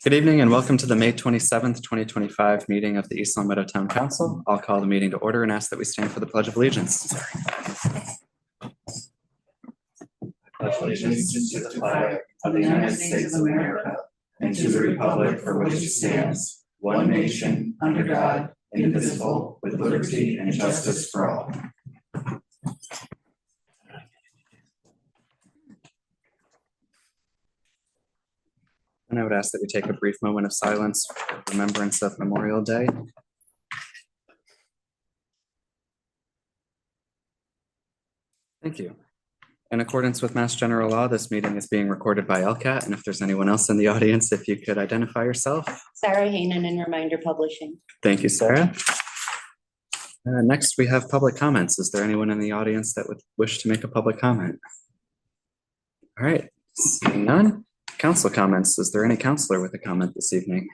Good evening and welcome to the May 27th, 2025 meeting of the East Long Meadow Town Council. I'll call the meeting to order and ask that we stand for the Pledge of Allegiance. Pledge allegiance to the flag of the United States of America and to the republic for which it stands, one nation, under God, indivisible, with liberty and justice for all. And I would ask that we take a brief moment of silence for remembrance of Memorial Day. Thank you. In accordance with Mass General Law, this meeting is being recorded by LCAT, and if there's anyone else in the audience, if you could identify yourself. Sarah Hainan in Reminder Publishing. Thank you, Sarah. Next, we have public comments. Is there anyone in the audience that would wish to make a public comment? All right, seeing none. Council comments. Is there any counselor with a comment this evening?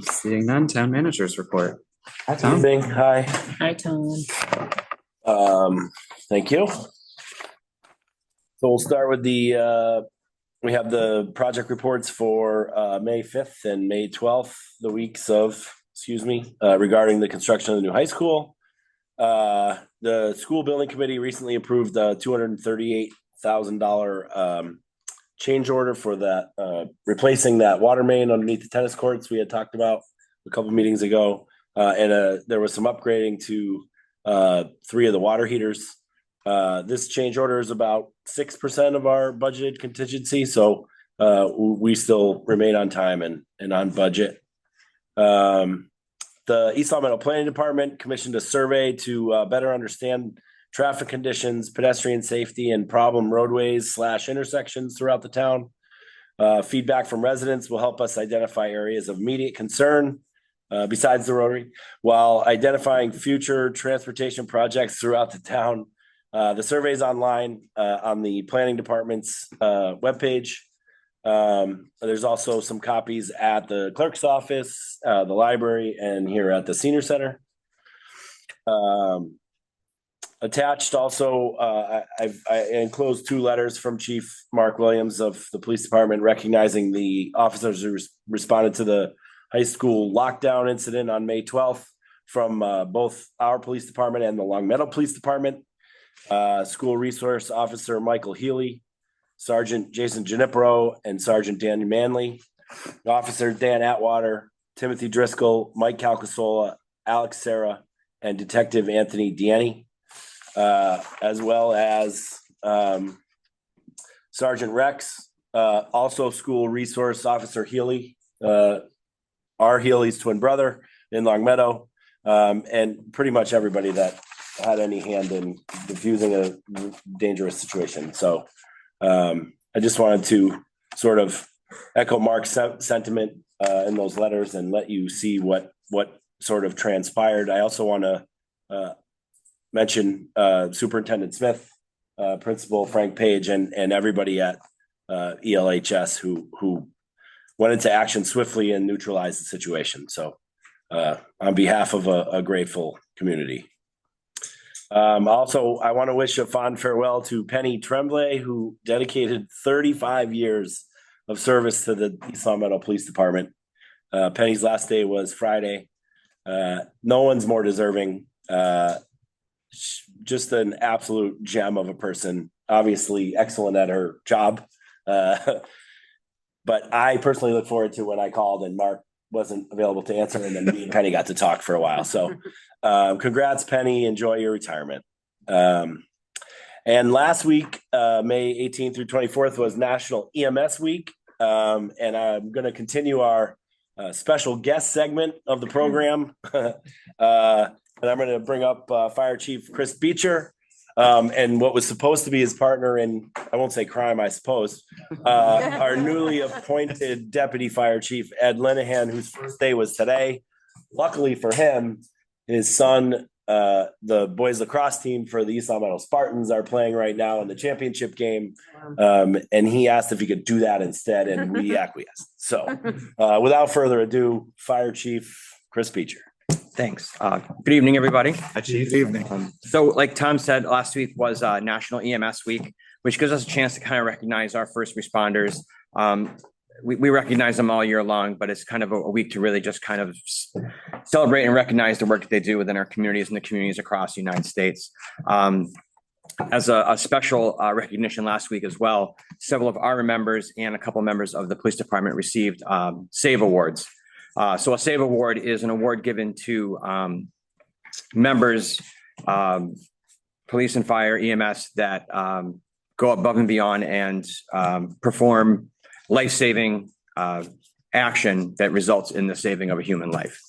Seeing none. Town managers report. Good evening. Hi. Hi, Tom. Thank you. So we'll start with the we have the project reports for May 5th and May 12th, the weeks of, regarding the construction of the new high school. The school building committee recently approved the $238,000 change order for that, replacing that water main underneath the tennis courts we had talked about a couple meetings ago. And there was some upgrading to 3 of the water heaters. This change order is about 6% of our budgeted contingency, so we still remain on time and on budget. The East Long Meadow Planning Department commissioned a survey to better understand traffic conditions, pedestrian safety, and problem roadways / intersections throughout the town. Feedback from residents will help us identify areas of immediate concern besides the rotary, while identifying future transportation projects throughout the town. The survey is online on the planning department's webpage. There's also some copies at the clerk's office, the library, and here at the senior center. Attached also, I enclosed 2 letters from Chief Mark Williams of the police department recognizing the officers who responded to the high school lockdown incident on May 12th from both our police department and the Long Meadow Police Department. School Resource Officer Michael Healy, Sergeant Jason Junipero, and Sergeant Dan Manley, Officer Dan Atwater, Timothy Driscoll, Mike Calcasola, Alex Serra, and Detective Anthony Deaney, as well as Sergeant Rex, also School Resource Officer Healy, our Healy's twin brother in Long Meadow, and pretty much everybody that had any hand in diffusing a dangerous situation. So I just wanted to sort of echo Mark's sentiment in those letters and let you see what sort of transpired. I also want to mention Superintendent Smith, Principal Frank Page, and everybody at ELHS who went into action swiftly and neutralized the situation. So on behalf of a grateful community. Also, I want to wish a fond farewell to Penny Tremblay, who dedicated 35 years of service to the East Long Meadow Police Department. Penny's last day was Friday. No one's more deserving. Just an absolute gem of a person, obviously excellent at her job. But I personally look forward to when I called and Mark wasn't available to answer, and then me and Penny got to talk for a while. So congrats, Penny. Enjoy your retirement. And last week, May 18th through 24th, was National EMS Week. And I'm going to continue our special guest segment of the program. And I'm going to bring up Fire Chief Chris Beecher. And what was supposed to be his partner in, I won't say crime, I suppose, our newly appointed Deputy Fire Chief, Ed Linehan, whose first day was today. Luckily for him, his son, the boys lacrosse team for the East Long Meadow Spartans, are playing right now in the championship game. And he asked if he could do that instead, and we acquiesced. So without further ado, Fire Chief Chris Beecher. Thanks. Good evening, everybody. Hi, Chief. Good evening. So like Tom said, last week was National EMS Week, which gives us a chance to kind of recognize our first responders We recognize them all year long, but it's kind of a week to really just kind of celebrate and recognize the work that they do within our communities and the communities across the United States. As a special recognition last week as well, several of our members and a couple members of the police department received SAVE awards. So a SAVE award is an award given to members, police and fire, EMS that go above and beyond and perform life-saving action that results in the saving of a human life.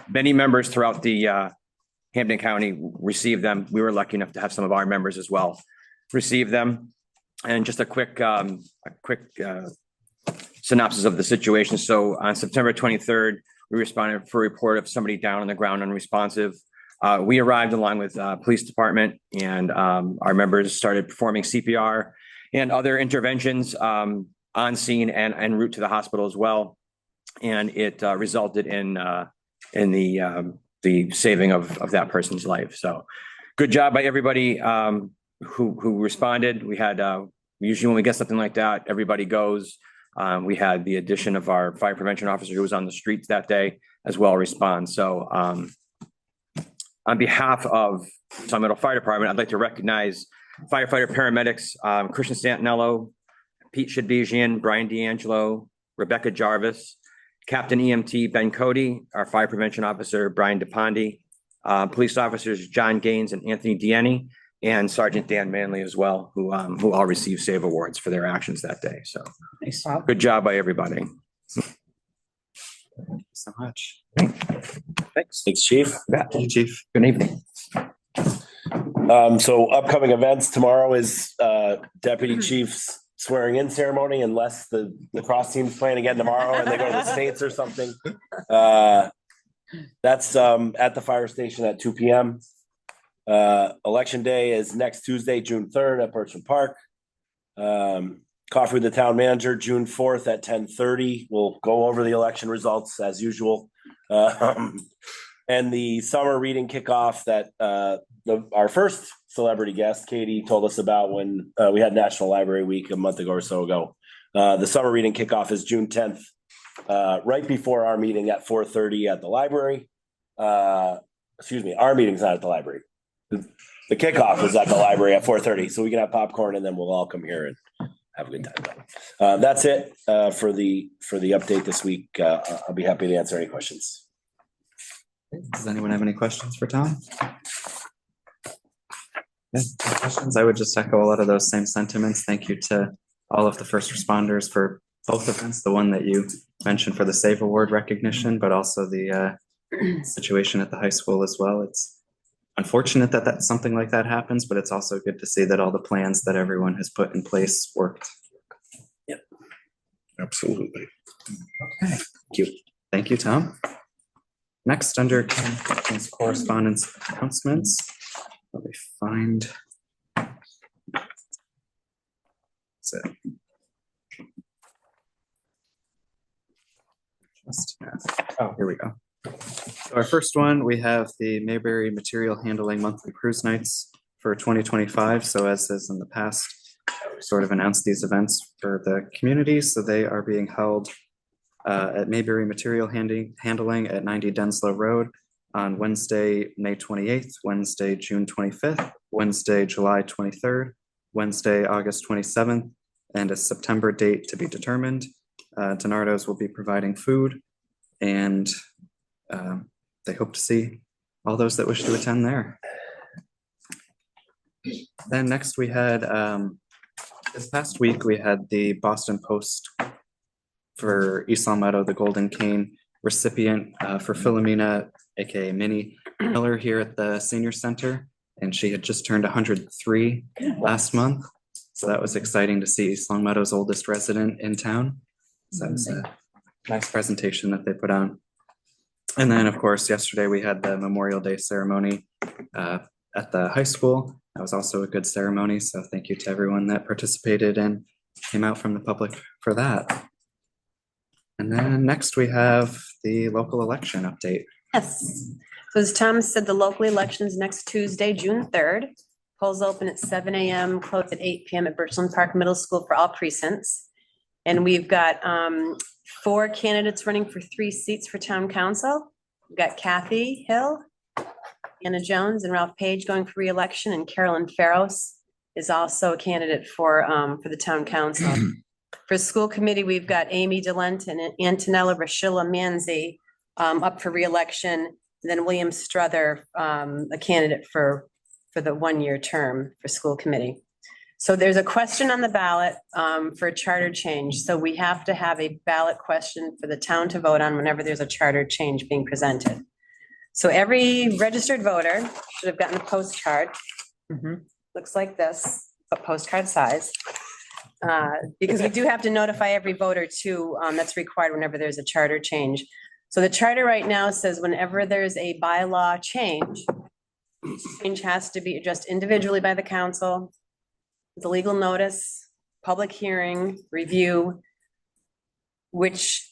Many members throughout the Hampden County received them. We were lucky enough to have some of our members as well receive them. And just a quick synopsis of the situation. So on September 23rd, we responded for a report of somebody down on the ground unresponsive. We arrived along with police department, and our members started performing CPR and other interventions on scene and en route to the hospital as well. And it resulted in the saving of that person's life. So good job by everybody who responded. We had usually when we get something like that, everybody goes. We had the addition of our fire prevention officer who was on the streets that day as well respond. So on behalf of Sun Meadow Fire Department, I'd like to recognize firefighter paramedics Christian Santinello, Pete Shadbizian, Brian D'Angelo, Rebecca Jarvis, Captain EMT Ben Cody, our fire prevention officer Brian DePondi, police officers John Gaines and Anthony Dieni, and Sergeant Dan Manley as well, who all received SAVE awards for their actions that day. So good job by everybody. Thank you so much. Thanks, Chief. Thank you, Chief. Good evening. So upcoming events tomorrow is Deputy Chief's swearing in ceremony, unless the lacrosse team's playing again tomorrow and they go to the States or something. That's at the fire station at 2 p.m. Election day is next Tuesday, June 3rd at Birchland Park. Coffee with the town manager, June 4th at 10:30. We'll go over the election results as usual. And the summer reading kickoff that our first celebrity guest, Katie, told us about when we had National Library Week a month ago or so ago. The summer reading kickoff is June 10th, right before our meeting at 4:30 at the library. Excuse me, our meeting's not at the library. The kickoff is at the library at 4:30, so we can have popcorn and then we'll all come here and have a good time. That's it for the update this week. I'll be happy to answer any questions. Does anyone have any questions for Tom? Yeah, questions? I would just echo a lot of those same sentiments. Thank you to all of the first responders for both events, the one that you mentioned for the SAVE Award recognition, but also the situation at the high school as well. It's unfortunate that something like that happens, but it's also good to see that all the plans that everyone has put in place worked. Yep, absolutely. Okay. Thank you. Thank you, Tom. Next, under correspondence announcements, let me find. That's it. Oh, here we go. So our first one, we have the Mayberry Material Handling Monthly Cruise Nights for 2025. So as is in the past, we sort of announced these events for the community. So they are being held at Mayberry Material Handling at 90 Denslow Road on Wednesday, May 28th, Wednesday, June 25th, Wednesday, July 23rd, Wednesday, August 27th, and a September date to be determined. Donardo's will be providing food, and they hope to see all those that wish to attend there. Then next we had, this past week, we had the Boston Post for East Long Meadow, the Golden Cane recipient for Philomena, aka Minnie Miller, here at the Senior Center. And she had just turned 103 last month. So that was exciting to see East Long Meadow's oldest resident in town. So that was a nice presentation that they put on. And then, of course, yesterday we had the Memorial Day ceremony at the high school. That was also a good ceremony. So thank you to everyone that participated and came out from the public for that. And then next we have the local election update. Yes. So as Tom said, the local elections next Tuesday, June 3rd. Polls open at 7 a.m., close at 8 p.m. at Birchland Park Middle School for all precincts. And we've got 4 candidates running for 3 seats for town council. We've got Kathy Hill, Anna Jones, and Ralph Page going for re-election, and Carolyn Farrows is also a candidate for the town council. For school committee, we've got Amy DeLent and Antonella Rashilla Manzi up for re-election, and then William Struther, a candidate for the 1-year term for school committee. So there's a question on the ballot for a charter change. So we have to have a ballot question for the town to vote on whenever there's a charter change being presented. So every registered voter should have gotten a postcard. Looks like this, but postcard size. Because we do have to notify every voter too, that's required whenever there's a charter change. So the charter right now says whenever there's a bylaw change, each change has to be addressed individually by the council, the legal notice, public hearing, review, which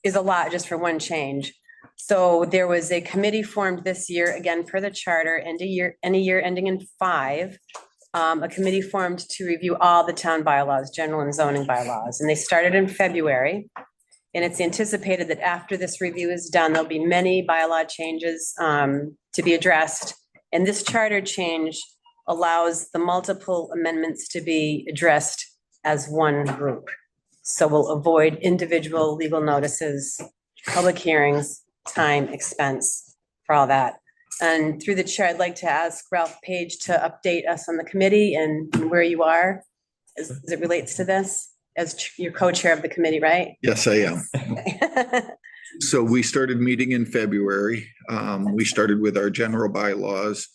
is a lot just for one change. So there was a committee formed this year, again, per the charter, any year ending in 5, a committee formed to review all the town bylaws, general and zoning bylaws, and they started in February. And it's anticipated that after this review is done, there'll be many bylaw changes to be addressed. And this charter change allows the multiple amendments to be addressed as one group. So we'll avoid individual legal notices, public hearings, time, expense for all that. And through the chair, I'd like to ask Ralph Page to update us on the committee and where you are as it relates to this, as your co-chair of the committee, right? Yes, I am. So we started meeting in February. We started with our general bylaws.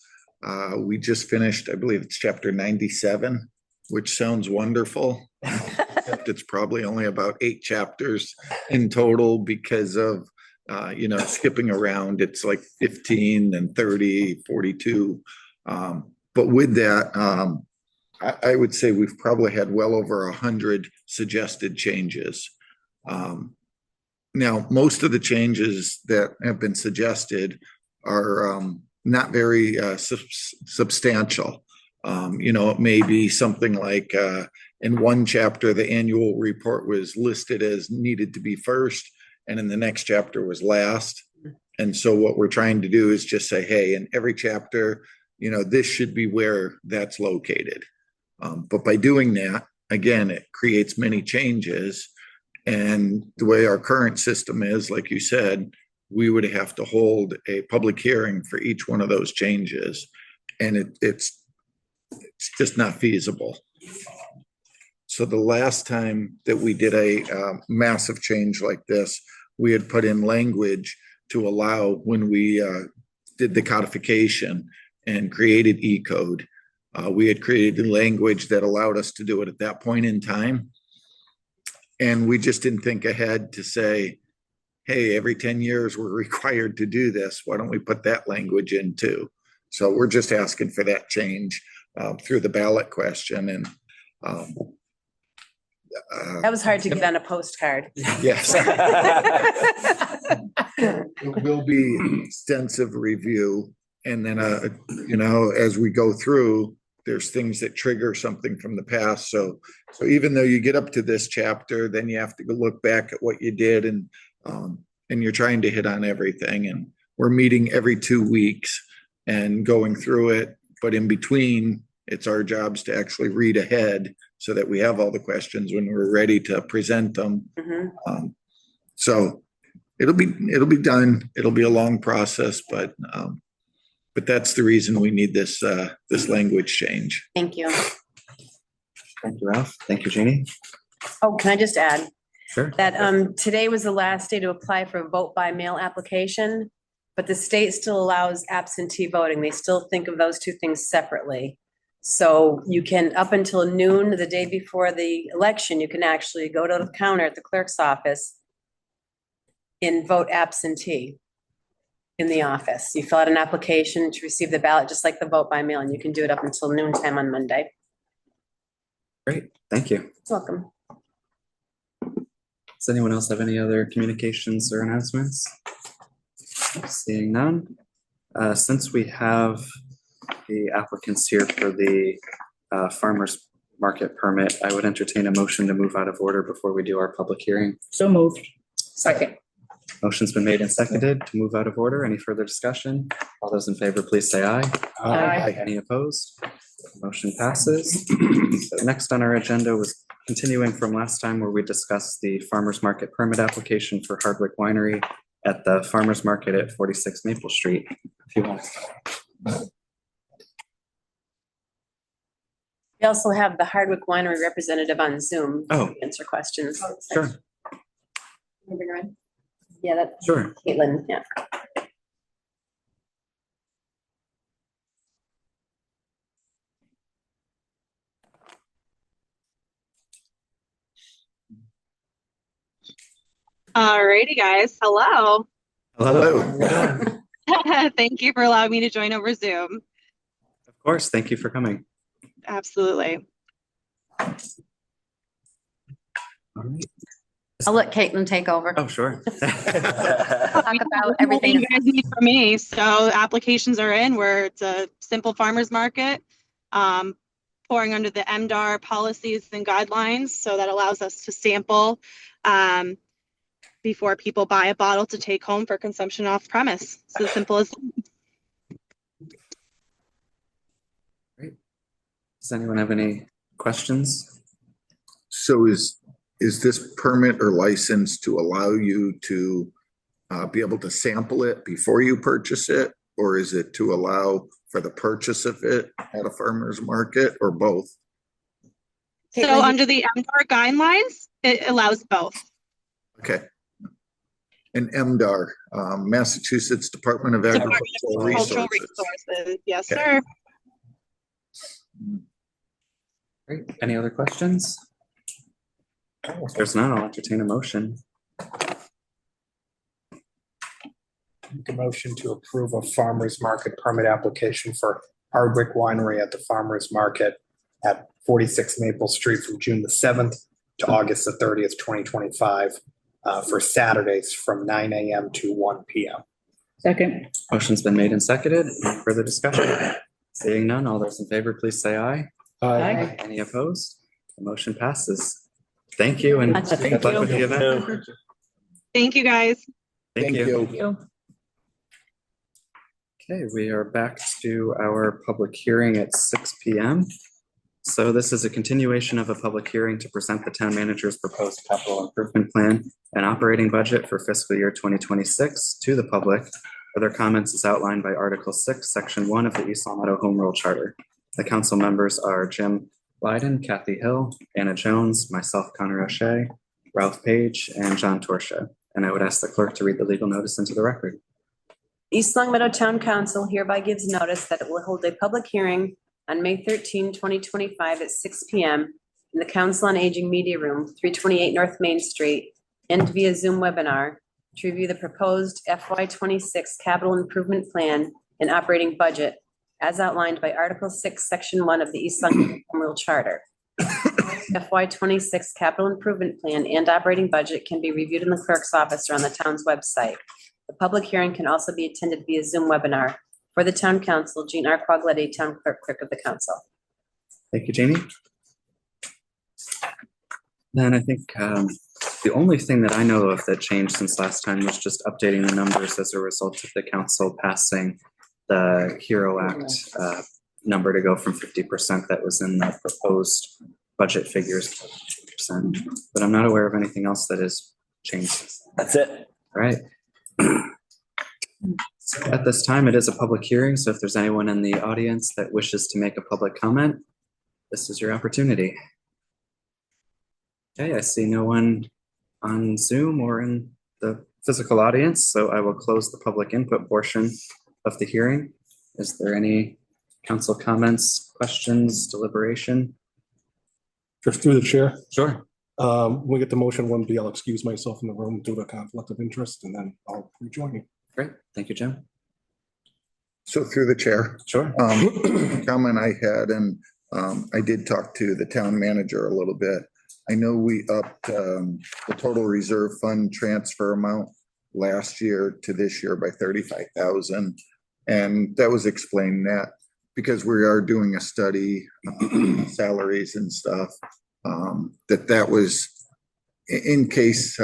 We just finished, I believe it's chapter 97, which sounds wonderful. Except it's probably only about 8 chapters in total because of, skipping around. It's like 15 and 30, 42. But with that, I would say we've probably had well over 100 suggested changes. Now, most of the changes that have been suggested are not very substantial. It may be something like in one chapter, the annual report was listed as needed to be first, and in the next chapter was last. And so what we're trying to do is just say, hey, in every chapter, this should be where that's located. But by doing that, again, it creates many changes. And the way our current system is, like you said, we would have to hold a public hearing for each one of those changes. And it's just not feasible. So the last time that we did a massive change like this, we had put in language to allow, when we did the codification and created E-code, we had created language that allowed us to do it at that point in time. And we just didn't think ahead to say, hey, every 10 years we're required to do this. Why don't we put that language in too? So we're just asking for that change through the ballot question. And That was hard to get on a postcard. yes, it will be extensive review. And then, as we go through, there's things that trigger something from the past. So even though you get up to this chapter, then you have to go look back at what you did, and you're trying to hit on everything. And we're meeting every 2 weeks and going through it. But in between, it's our jobs to actually read ahead so that we have all the questions when we're ready to present them. Mhm. So it'll be done. It'll be a long process, but that's the reason we need this language change. Thank you. Thank you, Ralph. Thank you, Jeannie. Oh, can I just add Sure. that today was the last day to apply for a vote by mail application, but the state still allows absentee voting. They still think of those two things separately. So you can, up until noon the day before the election, you can actually go to the counter at the clerk's office and vote absentee in the office. You fill out an application to receive the ballot, just like the vote by mail, and you can do it up until noontime on Monday. Great. Thank you. You're welcome. Does anyone else have any other communications or announcements? Seeing none. Since we have the applicants here for the farmer's market permit, I would entertain a motion to move out of order before we do our public hearing. So moved. Second. Motion's been made and seconded to move out of order. Any further discussion? All those in favor, please say aye. Aye. Any opposed? Motion passes. So next on our agenda was continuing from last time where we discussed the farmer's market permit application for Hardwick Winery at the farmer's market at 46 Maple Street. If you want. We also have the Hardwick Winery representative on Zoom. Oh. to Answer questions. Sure, Yeah, that's sure. Caitlin, yeah. Alrighty, guys. Hello. Hello. Thank you for allowing me to join over Zoom. Of course, thank you for coming. Absolutely. All right. I'll let Caitlin take over. Oh, sure. Talk about Everything everything. you guys need from me. So applications are in where it's a simple farmer's market, pouring under the MDR policies and guidelines. So that allows us to sample before people buy a bottle to take home for consumption off premise. It's as simple as Does anyone have any questions? So is this permit or license to allow you to be able to sample it before you purchase it? Or is it to allow for the purchase of it at a farmer's market, or both? so Caitlin, under the MDR guidelines, it allows both. Okay. And MDR, Massachusetts Department of Agricultural Cultural Resources. resources. Yes, Okay. sir. Great. Any other questions? If there's none, I'll entertain a motion. Make a motion to approve a farmer's market permit application for Hardwick Winery at the farmer's market at 46 Maple Street from June the 7th to August the 30th, 2025, for Saturdays from 9 a.m. to 1 p.m. Second. Motion's been made and seconded. Any further discussion? Seeing none, all those in favor, please say aye. Aye. Any opposed? The motion passes. Thank you and Thank good luck with the event. Thank you, guys. Thank you. Okay, we are back to our public hearing at 6 p.m. So this is a continuation of a public hearing to present the town manager's proposed capital improvement plan and operating budget for fiscal year 2026 to the public. Further comments is outlined by Article 6, Section 1 of the East Long Meadow Home Rule Charter. The council members are Jim Lyden, Kathy Hill, Anna Jones, myself, Connor O'Shea, Ralph Page, and John Torsha. And I would ask the clerk to read the legal notice into the record. East Long Meadow Town Council hereby gives notice that it will hold a public hearing on May 13, 2025 at 6 p.m. in the Council on Aging Media Room, 328 North Main Street, and via Zoom webinar to review the proposed FY26 capital improvement plan and operating budget as outlined by Article 6, Section 1 of the East Long Meadow Home Rule Charter. FY26 capital improvement plan and operating budget can be reviewed in the clerk's office or on the town's website. The public hearing can also be attended via Zoom webinar. For the town council, Jean R. Quaglietti, town clerk of the council. Thank you, Jeannie. Then I think the only thing that I know of that changed since last time was just updating the numbers as a result of the council passing the HERO Act number to go from 50% that was in the proposed budget figures to 50%. But I'm not aware of anything else that has changed. That's it. All right. At this time, it is a public hearing, so if there's anyone in the audience that wishes to make a public comment, this is your opportunity. Okay, I see no one on Zoom or in the physical audience, so I will close the public input portion of the hearing. Is there any council comments, questions, deliberation? Just through the chair, Sure. when we get the motion 1B, I'll excuse myself in the room due to conflict of interest, and then I'll rejoin you. Great. Thank you, Jim. So through the chair, Sure. comment I had, and I did talk to the town manager a little bit. I know we upped the total reserve fund transfer amount last year to this year by 35,000. And that was explained that because we are doing a study, salaries and stuff, that was in case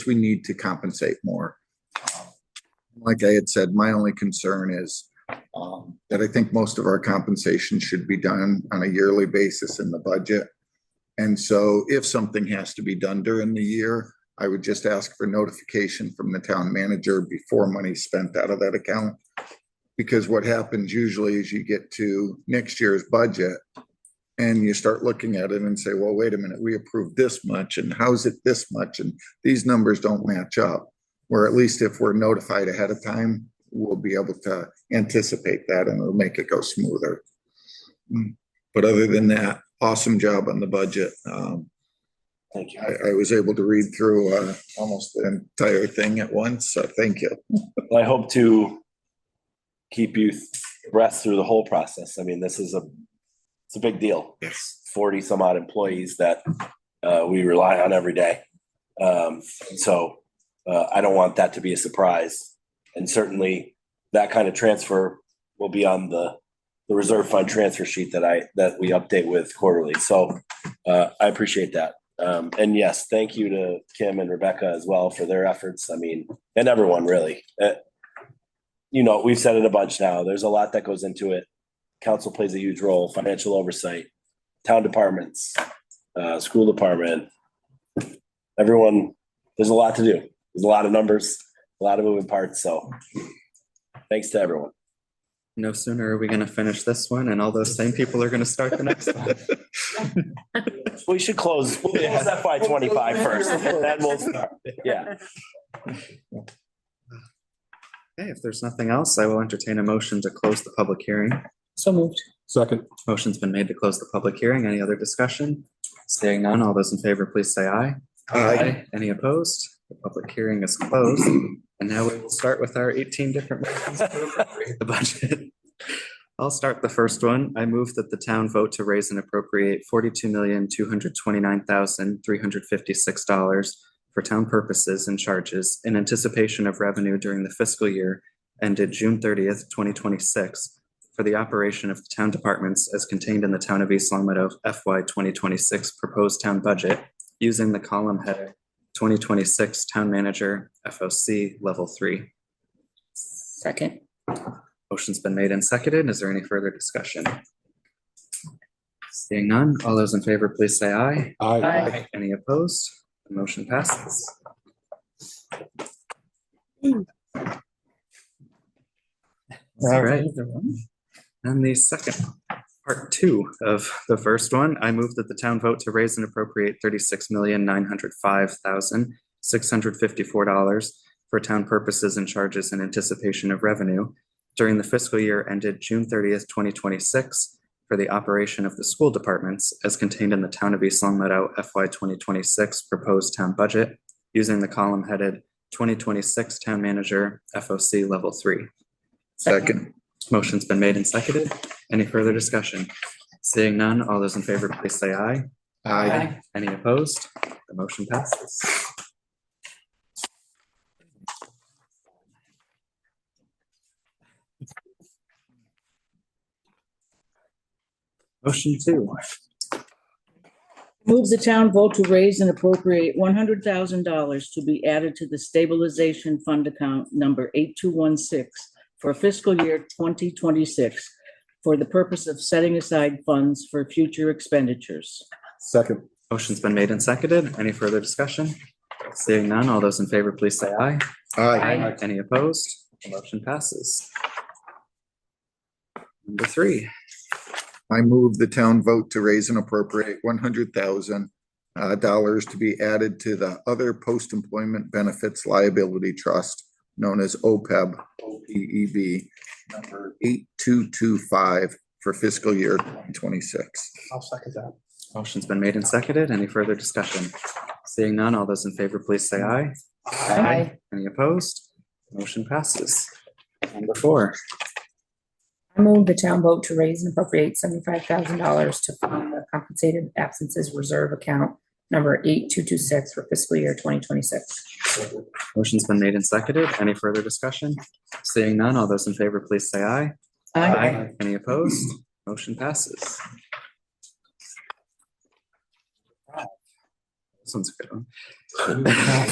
we need to compensate more. Like I had said, my only concern is that I think most of our compensation should be done on a yearly basis in the budget. And so if something has to be done during the year, I would just ask for notification from the town manager before money's spent out of that account. Because what happens usually is you get to next year's budget and you start looking at it and say, well, wait a minute, we approved this much and how's it this much? And these numbers don't match up. Where at least if we're notified ahead of time, we'll be able to anticipate that and it'll make it go smoother. But other than that, awesome job on the budget. Thank you. I was able to read through almost the entire thing at once, so thank you. I hope to keep you abreast through the whole process. I mean, it's a big deal. Yes. 40 some odd employees that we rely on every day. So I don't want that to be a surprise. And certainly that kind of transfer will be on the reserve fund transfer sheet that we update with quarterly. So I appreciate that. And yes, thank you to Kim and Rebecca as well for their efforts. I mean, and everyone really. We've said it a bunch now. There's a lot that goes into it. Council plays a huge role, financial oversight, town departments, school department, everyone. There's a lot to do. There's a lot of numbers, a lot of moving parts. So thanks to everyone. No sooner are we going to finish this one and all those same people are going to start the next one. We should close. We'll close FY 25 first, and then we'll start. Yeah. Okay, if there's nothing else, I will entertain a motion to close the public hearing. So moved. Second. Motion's been made to close the public hearing. Any other discussion? Seeing none, all those in favor, please say aye. Aye. Any opposed? The public hearing is closed. And now we will start with our 18 different motions to appropriate the budget. I'll start the first one. I move that the town vote to raise and appropriate $42,229,356 for town purposes and charges in anticipation of revenue during the fiscal year ended June 30th, 2026 for the operation of the town departments as contained in the Town of East Longmeadow FY 2026 proposed town budget using the column header 2026 Town Manager FOC Level 3. Second. Motion's been made and seconded. Is there any further discussion? Seeing none, all those in favor, please say aye. Aye. Any opposed? The motion passes. All right. And the second, part two of the first one, I move that the town vote to raise and appropriate $36,905,654 for town purposes and charges in anticipation of revenue during the fiscal year ended June 30th, 2026 for the operation of the school departments as contained in the Town of East Longmeadow FY 2026 proposed town budget using the column headed 2026 Town Manager FOC Level 3. Second. Motion's been made and seconded. Any further discussion? Seeing none, all those in favor, please say aye. Aye. Any opposed? The motion passes. Motion two. Move the town vote to raise and appropriate $100,000 to be added to the stabilization fund account number 8216 for fiscal year 2026 for the purpose of setting aside funds for future expenditures. Second. Motion's been made and seconded. Any further discussion? Seeing none, all those in favor, please say aye. Aye. Any opposed? The motion passes. Number three. I move the town vote to raise and appropriate $100,000 to be added to the other post-employment benefits liability trust known as OPEB, OPEB, number 8225 for fiscal year 2026. I'll second that. Motion's been made and seconded. Any further discussion? Seeing none, all those in favor, please say aye. Any opposed? Motion passes. Number four. I move the town vote to raise and appropriate $75,000 to fund the compensated absences reserve account number 8226 for fiscal year 2026. Motion's been made and seconded. Any further discussion? Seeing none, all those in favor, please say aye. Aye. Any opposed? Motion passes. This one's a good one.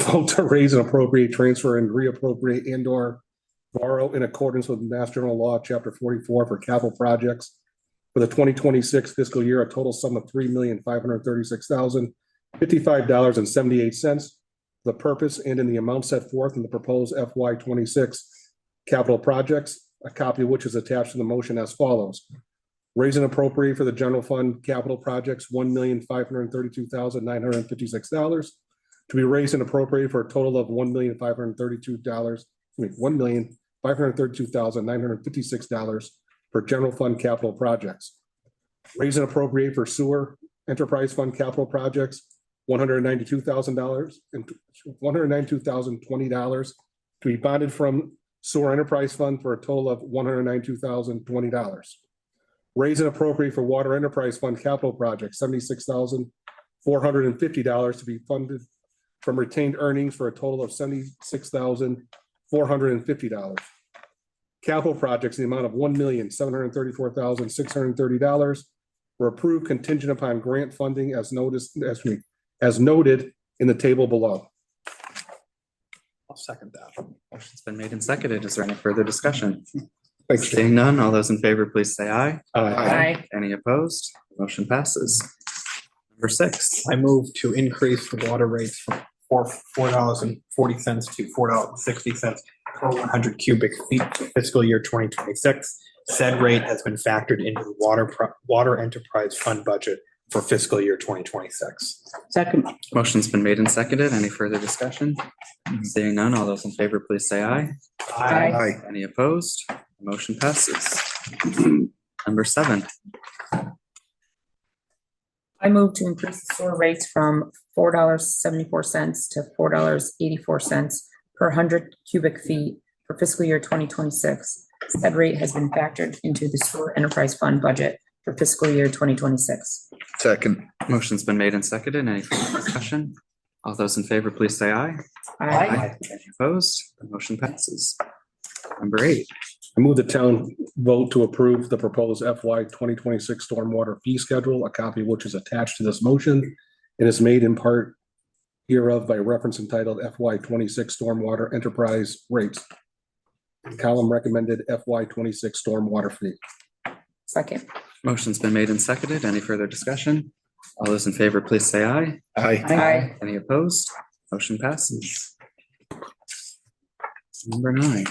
Vote to raise and appropriate, transfer and reappropriate and or borrow in accordance with Mass General Law, Chapter 44 for capital projects for the 2026 fiscal year, a total sum of $3,536,055.78. The purpose and in the amount set forth in the proposed FY26 capital projects, a copy of which is attached to the motion as follows. Raise and appropriate for the general fund capital projects, $1,532,956 to be raised and appropriated for a total of $1,532,956 for general fund capital projects. Raise and appropriate for sewer enterprise fund capital projects, $192,000 and $192,020 to be bonded from sewer enterprise fund for a total of $192,020. Raise and appropriate for water enterprise fund capital projects, $76,450 to be funded from retained earnings for a total of $76,450. Capital projects, in the amount of $1,734,630 were approved contingent upon grant funding as noted in the table below. I'll second that. Motion's been made and seconded. Is there any further discussion? Thanks, Jim. Seeing none, all those in favor, please say aye. Aye. Any opposed? Motion passes. Number 6. I move to increase the water rates from $4.40 to $4.60 per 100 cubic feet for fiscal year 2026. Said rate has been factored into the water enterprise fund budget for fiscal year 2026. Second. Motion's been made and seconded. Any further discussion? Seeing none, all those in favor, please say aye. Aye. Any opposed? Motion passes. Number 7. I move to increase the sewer rates from $4.74 to $4.84 per 100 cubic feet for fiscal year 2026. Said rate has been factored into the sewer enterprise fund budget for fiscal year 2026. Second. Motion's been made and seconded. Any further discussion? All those in favor, please say aye. Aye. Any opposed? The motion passes. Number 8. I move the town vote to approve the proposed FY 2026 stormwater fee schedule, a copy of which is attached to this motion and is made in part hereof by reference entitled FY 26 stormwater enterprise rates. Column recommended FY 26 stormwater fee. Second. Motion's been made and seconded. Any further discussion? All those in favor, please say aye. Aye. Any opposed? Motion passes. Number 9.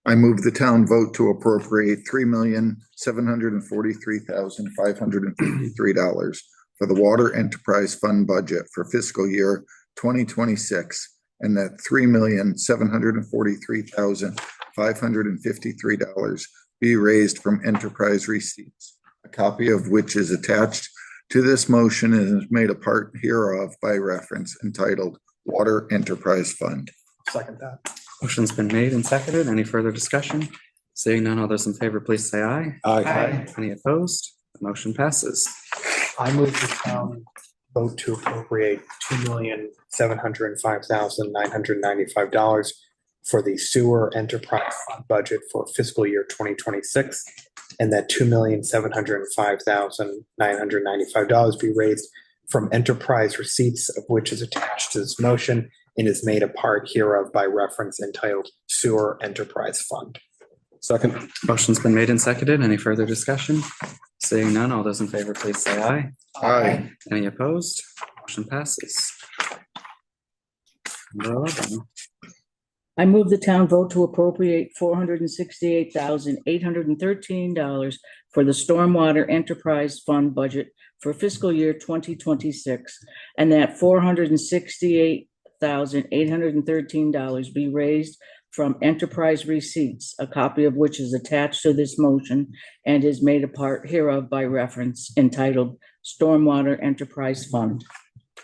I move the town vote to appropriate $3,743,553 for the water enterprise fund budget for fiscal year 2026, and that $3,743,553 be raised from enterprise receipts, a copy of which is attached to this motion and is made a part hereof by reference entitled Water Enterprise Fund. Second that. Motion's been made and seconded. Any further discussion? Seeing none, all those in favor, please say aye. Aye. Any opposed? The motion passes. I move the town vote to appropriate $2,705,995 for the sewer enterprise fund budget for fiscal year 2026, and that $2,705,995 be raised from enterprise receipts, of which is attached to this motion and is made a part hereof by reference entitled Sewer Enterprise Fund. Second. Motion's been made and seconded. Any further discussion? Seeing none, all those in favor, please say aye. Aye. Any opposed? Motion passes. Number 11. I move the town vote to appropriate $468,813 for the Stormwater Enterprise Fund budget for fiscal year 2026, and that $468,813 be raised from enterprise receipts, a copy of which is attached to this motion and is made a part hereof by reference entitled Stormwater Enterprise Fund.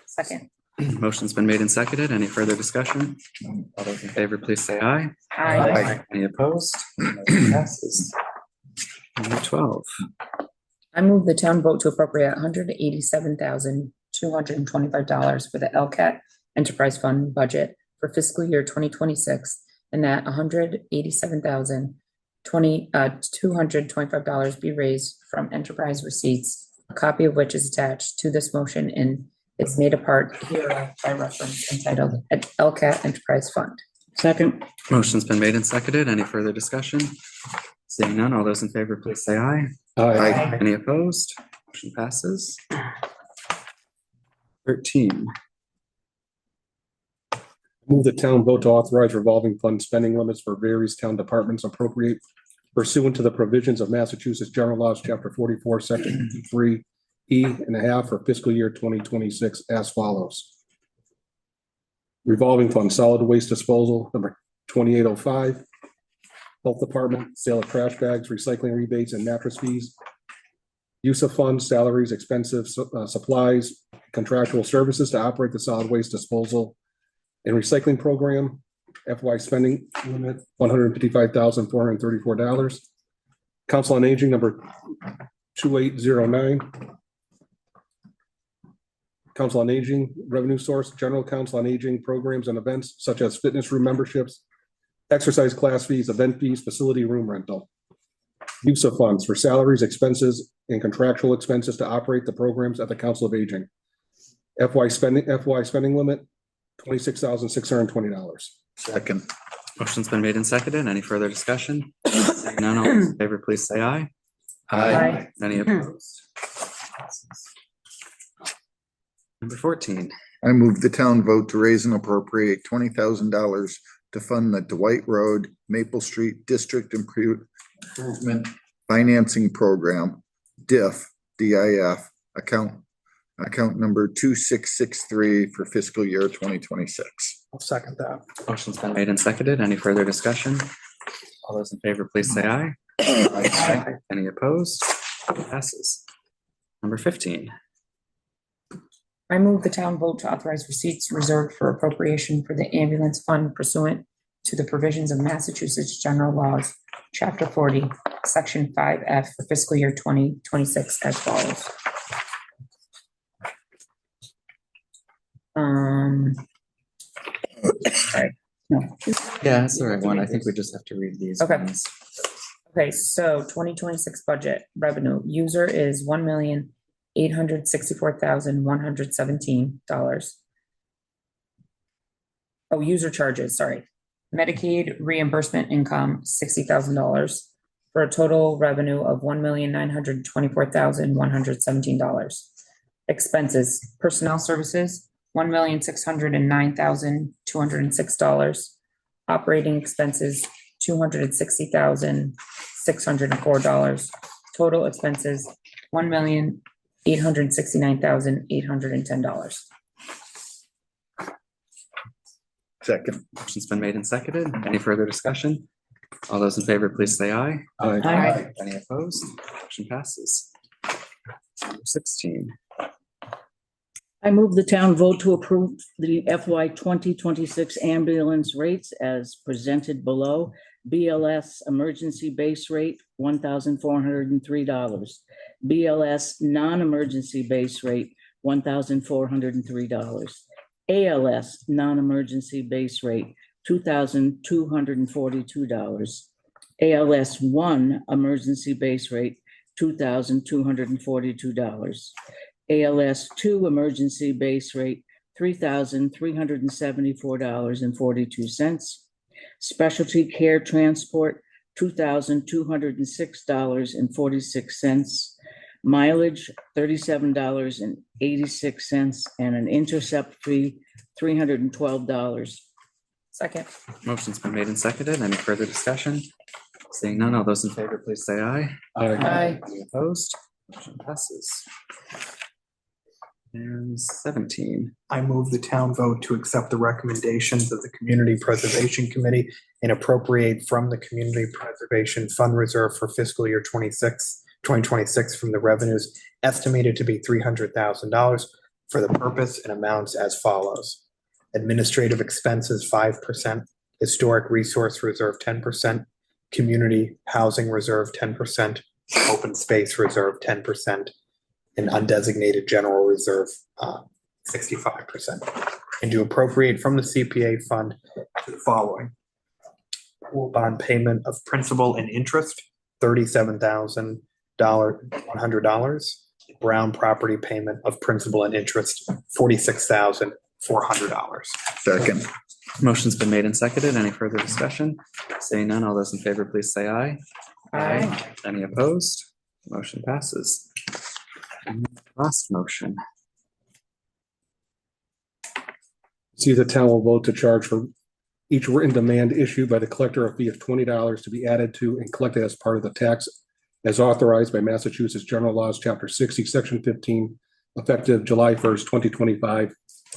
Second. Motion's been made and seconded. Any further discussion? All those in favor, please say aye. Aye. Any opposed? Motion passes. Number 12. I move the town vote to appropriate $187,225 for the LCAT Enterprise Fund budget for fiscal year 2026, and that $187,225 $225 be raised from enterprise receipts, a copy of which is attached to this motion and is made a part hereof by reference entitled LCAT Enterprise Fund. Second. Motion's been made and seconded. Any further discussion? Seeing none, all those in favor, please say aye. Aye. Any opposed? Motion passes. 13. Move the town vote to authorize revolving fund spending limits for various town departments appropriate pursuant to the provisions of Massachusetts General Laws, Chapter 44, Section 53 E and a half for fiscal year 2026 as follows. Revolving fund, solid waste disposal, number 2805. Health Department, sale of trash bags, recycling rebates, and mattress fees. Use of funds, salaries, expensive supplies, contractual services to operate the solid waste disposal and recycling program. FY spending limit, $155,434. Council on Aging, number 2809. Council on Aging, revenue source, general council on aging programs and events such as fitness room memberships, exercise class fees, event fees, facility room rental. Use of funds for salaries, expenses, and contractual expenses to operate the programs at the Council of Aging. FY spending limit, $26,620. Second. Motion's been made and seconded. Any further discussion? Seeing none, all those in favor, please say aye. Aye. Any opposed? Number 14. I move the town vote to raise and appropriate $20,000 to fund the Dwight Road, Maple Street District Improvement Financing Program, DIF, account number 2663 for fiscal year 2026. I'll second that. Motion's been made and seconded. Any further discussion? All those in favor, please say aye. Aye. Any opposed? Passes. Number 15. I move the town vote to authorize receipts reserved for appropriation for the ambulance fund pursuant to the provisions of Massachusetts General Laws, Chapter 40, Section 5F for fiscal year 2026 as follows. Sorry, no. Yeah, that's the right one. I think we just have to read these. Okay. ones. Okay, so 2026 budget revenue, user is $1,864,117. Oh, user charges, sorry. Medicaid reimbursement income, $60,000 for a total revenue of $1,924,117. Expenses, personnel services, $1,609,206. Operating expenses, $260,604. Total expenses, $1,869,810. Second. Motion's been made and seconded. Any further discussion? All those in favor, please say aye. Aye. Any opposed? Motion passes. Number 16. I move the town vote to approve the FY 2026 ambulance rates as presented below. BLS emergency base rate, $1,403. BLS non-emergency base rate, $1,403. ALS non-emergency base rate, $2,242. ALS 1 emergency base rate, $2,242. ALS 2 emergency base rate, $3,374.42. Specialty care transport, $2,206.46. Mileage, $37.86, and an intercept fee, $312. Second. Motion's been made and seconded. Any further discussion? Seeing none, all those in favor, please say aye. Aye. Any opposed? Motion passes. And 17. I move the town vote to accept the recommendations of the Community Preservation Committee and appropriate from the Community Preservation Fund Reserve for fiscal year 2026 from the revenues estimated to be $300,000 for the purpose and amounts as follows. Administrative expenses, 5%, historic resource reserve, 10%, community housing reserve, 10%, open space reserve, 10%, and undesignated general reserve, 65%. And to appropriate from the CPA fund to the following. pool bond payment of principal and interest, $37,100. Brown property payment of principal and interest, $46,400. Second. Motion's been made and seconded. Any further discussion? Seeing none, all those in favor, please say aye. Aye. Any opposed? Motion passes. Last motion. See, the town will vote to charge for each written demand issued by the collector a fee of $20 to be added to and collected as part of the tax as authorized by Massachusetts General Laws, Chapter 60, Section 15, effective July 1st, 2025.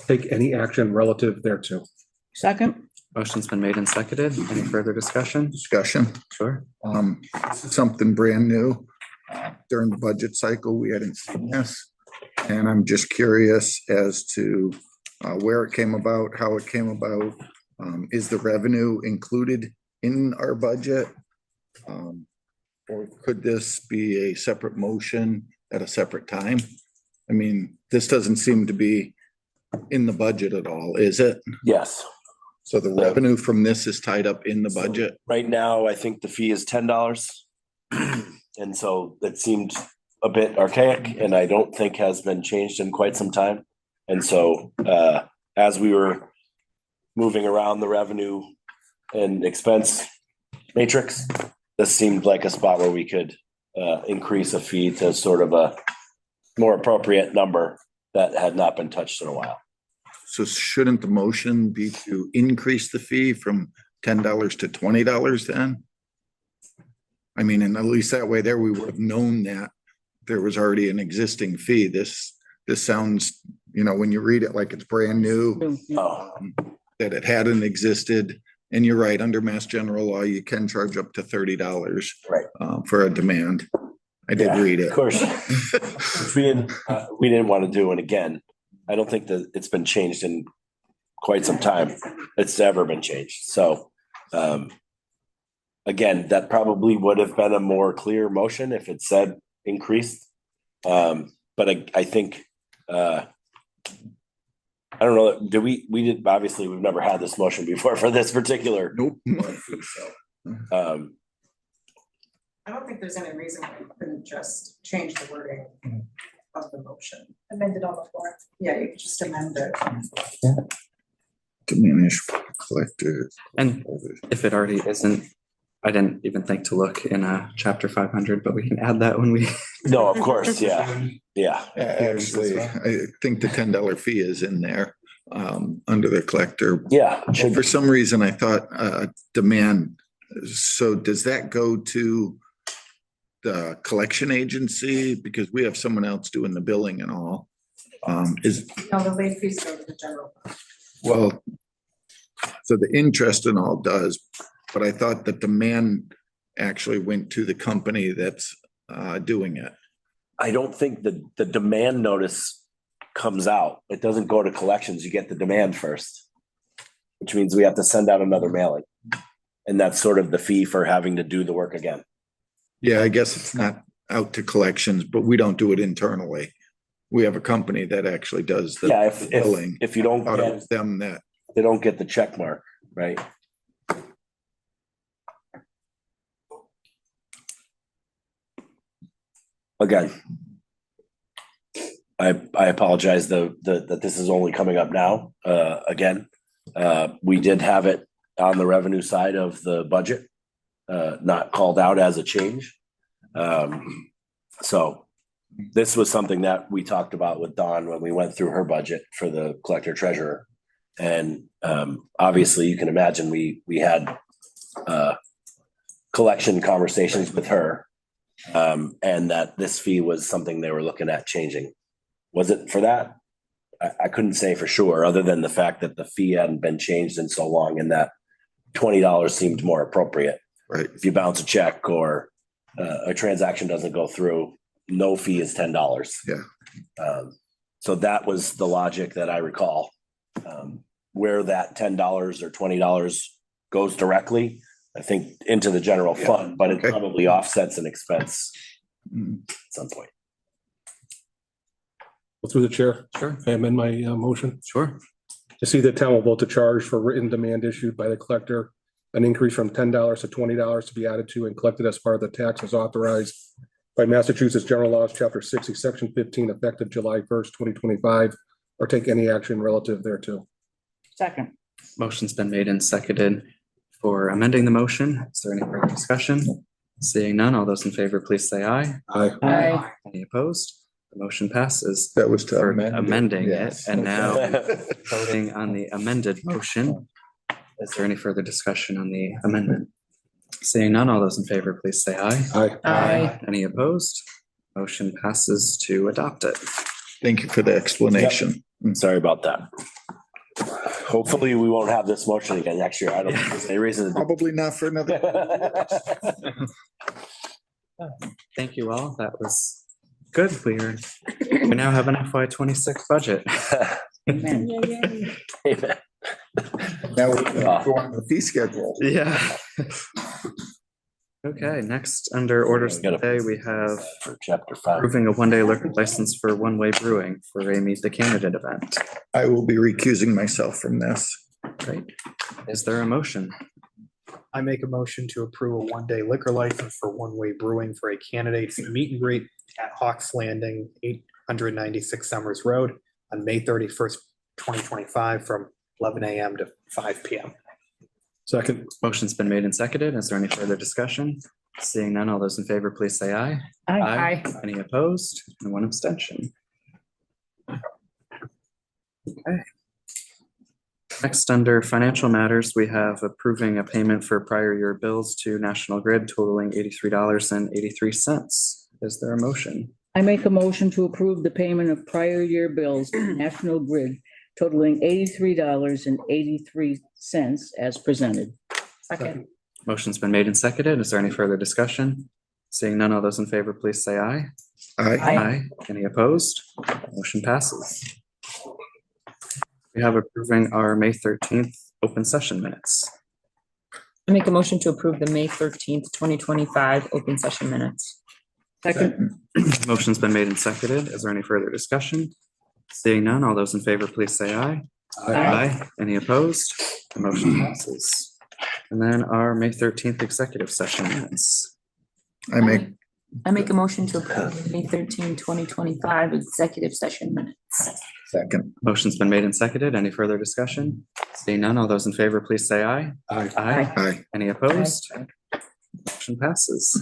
Take any action relative thereto. Second. Motion's been made and seconded. Any further discussion? Discussion. Sure. This is something brand new. During the budget cycle, we hadn't seen this. And I'm just curious as to where it came about, how it came about. Is the revenue included in our budget? Or could this be a separate motion at a separate time? I mean, this doesn't seem to be in the budget at all, is it? Yes. So the revenue from this is tied up in the budget? Right now, I think the fee is $10. And so that seemed a bit archaic and I don't think has been changed in quite some time. And so as we were moving around the revenue and expense matrix, this seemed like a spot where we could increase a fee to sort of a more appropriate number that had not been touched in a while. So shouldn't the motion be to increase the fee from $10 to $20 then? I mean, and at least that way there we would have known that there was already an existing fee. This sounds, you know, when you read it like it's brand new, that it hadn't existed. And you're right, under Mass General Law, you can charge up to $30 Right. For a demand. I did read it. Of course. Which we didn't want to do. And again, I don't think that it's been changed in quite some time. It's never been changed. So again, that probably would have been a more clear motion if it said increased. But I think I don't know, we did, obviously, we've never had this motion before for this particular. Nope. I don't think there's any reason why you couldn't just change the wording of the motion. Amend it on the floor. Yeah, you could just amend it. Diminish collector. And if it already isn't, I didn't even think to look in chapter 500, but we can add that when we. No, of course, yeah. Actually, I think the $10 fee is in there under the collector. Yeah. For some reason, I thought demand. So does that go to the collection agency? Because we have someone else doing the billing and all. No, the late fees go to the general fund. Well, so the interest and all does, but I thought the demand actually went to the company that's doing it. I don't think the demand notice comes out. It doesn't go to collections. You get the demand first, which means we have to send out another mailing. And that's sort of the fee for having to do the work again. Yeah, I guess it's not out to collections, but we don't do it internally. We have a company that actually does the Yeah, billing. if you don't Out get, of them that, they don't get the check mark, right? Again, I apologize that this is only coming up now. Again, we did have it on the revenue side of the budget, not called out as a change. So this was something that we talked about with Dawn when we went through her budget for the collector treasurer. And obviously you can imagine we had collection conversations with her, and that this fee was something they were looking at changing. Was it for that? I couldn't say for sure, other than the fact that the fee hadn't been changed in so long and that $20 seemed more appropriate. right, If you bounce a check or a transaction doesn't go through, no fee is $10. Yeah. So that was the logic that I recall. Where that $10 or $20 goes directly, I think into the general fund, but it okay. probably offsets an expense Mm. at some point. Through the chair, Sure, I amend my motion. sure. To see the town will vote to charge for written demand issued by the collector An increase from $10 to $20 to be added to and collected as part of the tax as authorized by Massachusetts General Laws, Chapter 60, Section 15, effective July 1st, 2025, or take any action relative thereto. Second. Motion's been made and seconded for amending the motion. Is there any further discussion? Seeing none, all those in favor, please say aye. Aye. Aye. Any opposed? The motion passes. That was to For amend. amending it, Yes. and now voting on the amended motion. Is there any further discussion on the amendment? Seeing none, all those in favor, please say aye. Aye. Aye. Any opposed? Motion passes to adopt it. Thank you for the explanation. Sorry about that. Hopefully, we won't have this motion again next year. I don't think there's any reason. Probably not for another. Thank you all. That was good. We now have an FY 26 budget. Amen. Amen. Now we're go on the fee schedule. Yeah. Okay, next under orders today, we have For chapter 5. approving a one-day liquor license for One Way Brewing for a Meet the Candidate event. I will be recusing myself from this. Great. Is there a motion? I make a motion to approve a one-day liquor license for One Way Brewing for a candidate's meet and greet at Hawks Landing, 896 Summers Road on May 31st, 2025, from 11 a.m. to 5 p.m. Second. Motion's been made and seconded. Is there any further discussion? Seeing none, all those in favor, please say aye. Aye. Any opposed? And one abstention. Okay. Next, under financial matters, we have approving a payment for prior year bills to National Grid totaling $83.83. Is there a motion? I make a motion to approve the payment of prior year bills to National Grid totaling $83.83 as presented. Second. Motion's been made and seconded. Is there any further discussion? Seeing none, all those in favor, please say aye. Aye. Any opposed? Motion passes. We have approving our May 13th open session minutes. I make a motion to approve the May 13th, 2025 open session minutes. Second. Motion's been made and seconded. Is there any further discussion? Seeing none, all those in favor, please say aye. Aye. Any opposed? The motion passes. And then our May 13th executive session minutes. I make, I make a motion to approve the May 13, 2025 executive session minutes. second. Motion's been made and seconded. Any further discussion? Seeing none, all those in favor, please say aye. Aye. Aye. Aye. Any opposed? Motion passes.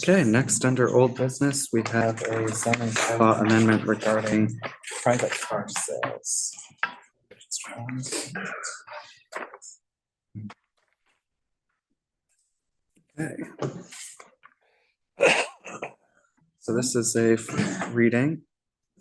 Okay, next under old business, we have a zoning bylaw amendment regarding private car sales. Okay. So this is a reading.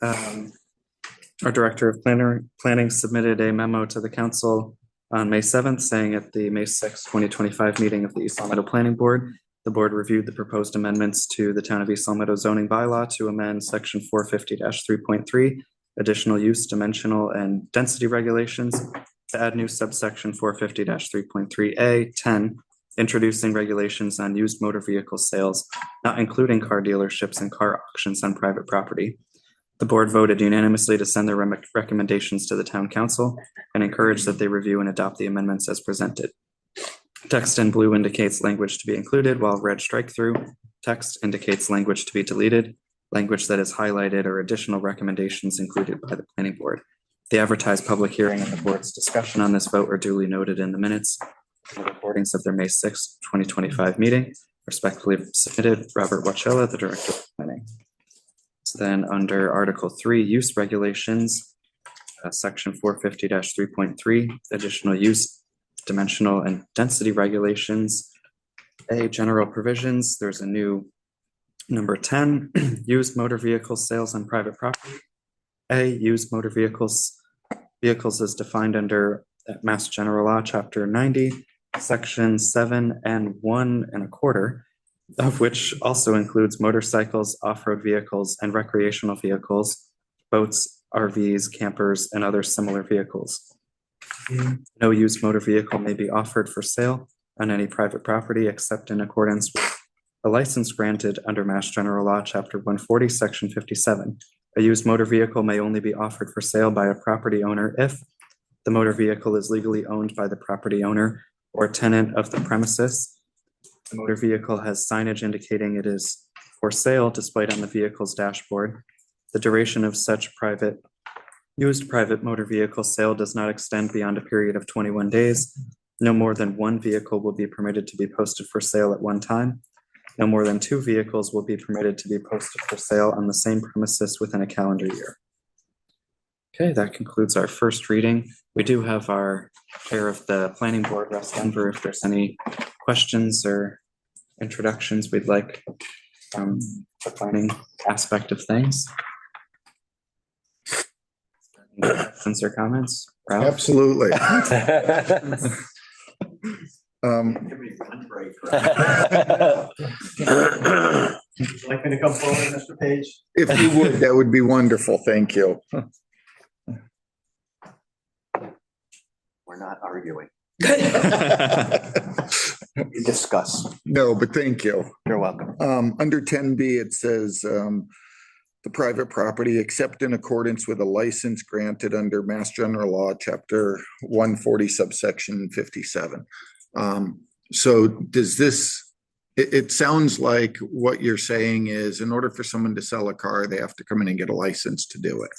Our Director of Planning submitted a memo to the council on May 7th, saying at the May 6th, 2025 meeting of the East Long Meadow Planning Board, the board reviewed the proposed amendments to the Town of East Long Meadow zoning bylaw to amend section 450-3.3, additional use, dimensional, and density regulations, to add new subsection 450-3.3A 10, introducing regulations on used motor vehicle sales, not including car dealerships and car auctions on private property. The board voted unanimously to send their recommendations to the town council and encourage that they review and adopt the amendments as presented. Text in blue indicates language to be included, while red strike through text indicates language to be deleted. Language that is highlighted or additional recommendations included by the planning board. The advertised public hearing and the board's discussion on this vote are duly noted in the minutes. The recordings of their May 6th, 2025 meeting. Respectfully submitted, Robert Wachella, the Director of Planning. So then under Article 3, use regulations, section 450-3.3, additional use, dimensional and density regulations. A, general provisions, there's a new number 10, used motor vehicle sales on private property. A, used motor vehicles is defined under Mass General Law, Chapter 90, Section 7 and 1 1/4, of which also includes motorcycles, off-road vehicles, and recreational vehicles, boats, RVs, campers, and other similar vehicles. No used motor vehicle may be offered for sale on any private property except in accordance with a license granted under Mass General Law, Chapter 140, Section 57. A used motor vehicle may only be offered for sale by a property owner if The motor vehicle is legally owned by the property owner or tenant of the premises. The motor vehicle has signage indicating it is for sale displayed on the vehicle's dashboard. The duration of such used private motor vehicle sale does not extend beyond a period of 21 days. No more than one vehicle will be permitted to be posted for sale at one time. No more than 2 vehicles will be permitted to be posted for sale on the same premises within a calendar year. Okay, that concludes our first reading. We do have our chair of the planning board, Russ Denver, if there's any questions or introductions we'd like from the planning aspect of things. Any questions or comments? Ralph? Absolutely. Like me to come forward, Mr. Page? If you would, that would be wonderful. Thank you. We're not arguing. We discuss. No, but thank you. You're welcome. Under 10B, it says, the private property, except in accordance with a license granted under Mass General Law, Chapter 140, subsection 57. So does this, it sounds like what you're saying is in order for someone to sell a car, they have to come in and get a license to do it.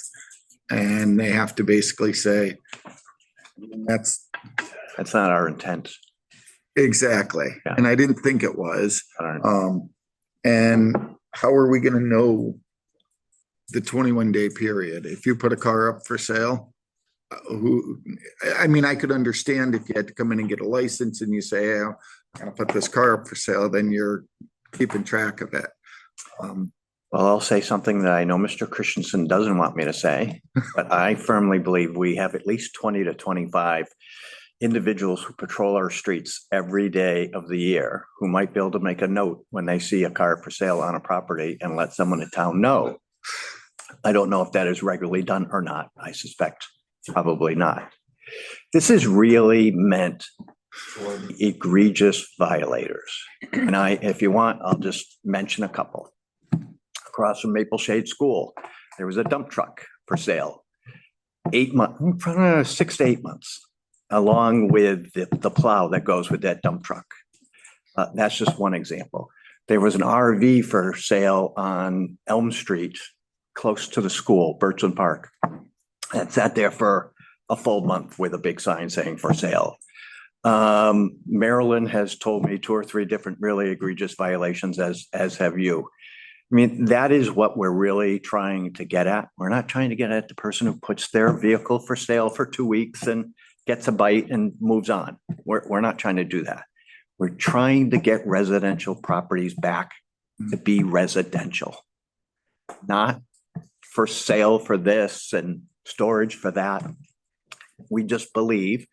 And they have to basically say, that's not our intent. exactly. Yeah. And I didn't think it was. Not our- And how are we gonna know the 21-day period? If you put a car up for sale, I could understand if you had to come in and get a license and you say, hey, I'm gonna put this car up for sale, then you're keeping track of it. Well, I'll say something that I know Mr. Christensen doesn't want me to say, but I firmly believe we have at least 20 to 25 individuals who patrol our streets every day of the year who might be able to make a note when they see a car for sale on a property and let someone in town know. I don't know if that is regularly done or not. I suspect probably not. This is really meant for the egregious violators. And if you want, I'll just mention a couple. Across from Maple Shade School, there was a dump truck for sale. 6 to 8 months, along with the plow that goes with that dump truck. That's just one example. There was an RV for sale on Elm Street, close to the school, Birchland Park. That sat there for a full month with a big sign saying for sale. Marilyn has told me 2 or 3 different really egregious violations, as have you. I mean, that is what we're really trying to get at. We're not trying to get at the person who puts their vehicle for sale for 2 weeks and gets a bite and moves on. We're not trying to do that. We're trying to get residential properties back to be residential, not for sale for this and storage for that. We just believe,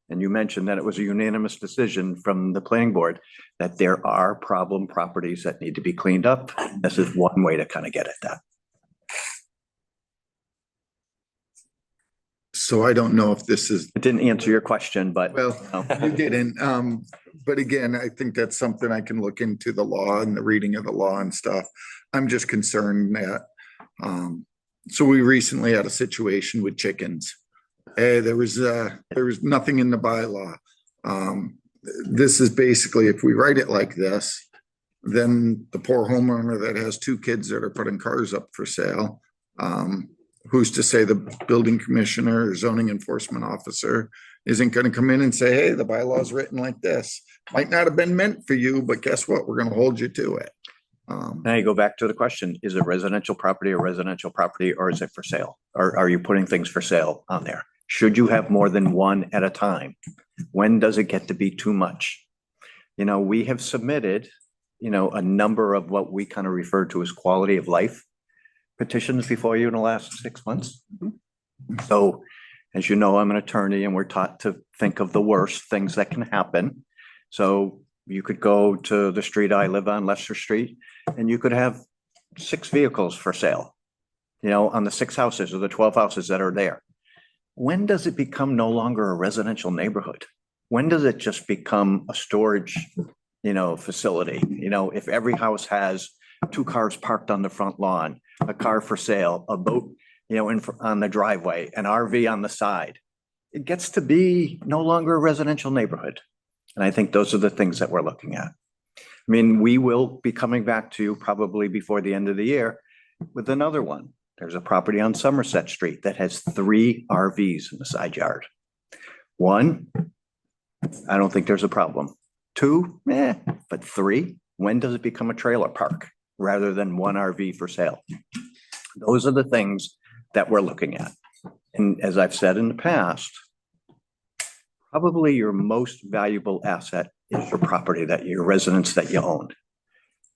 and you mentioned that it was a unanimous decision from the planning board, that there are problem properties that need to be cleaned up. This is one way to kind of get at that. So I don't know if this is, It didn't answer your question, but. well, you didn't. But again, I think that's something I can look into the law and the reading of the law and stuff. I'm just concerned that, so we recently had a situation with chickens. There was nothing in the bylaw. This is basically, if we write it like this, then the poor homeowner that has 2 kids that are putting cars up for sale, who's to say the building commissioner or zoning enforcement officer isn't going to come in and say, hey, the bylaw is written like this. Might not have been meant for you, but guess what? We're going to hold you to it. Now you go back to the question, is it residential property or residential property, or is it for sale? Or are you putting things for sale on there? Should you have more than one at a time? When does it get to be too much? You know, we have submitted, a number of what we kind of refer to as quality of life petitions before you in the last 6 months. So, as you know, I'm an attorney and we're taught to think of the worst things that can happen. So you could go to the street I live on, Leicester Street, and you could have 6 vehicles for sale, on the 6 houses or the 12 houses that are there. When does it become no longer a residential neighborhood? When does it just become a storage, facility? If every house has 2 cars parked on the front lawn, a car for sale, a boat, on the driveway, an RV on the side, it gets to be no longer a residential neighborhood. And I think those are the things that we're looking at. I mean, we will be coming back to you probably before the end of the year with another one. There's a property on Somerset Street that has 3 RVs in the side yard. 1, I don't think there's a problem. 2, but 3, when does it become a trailer park rather than 1 RV for sale? Those are the things that we're looking at. And as I've said in the past, probably your most valuable asset is your property, that your residence that you own.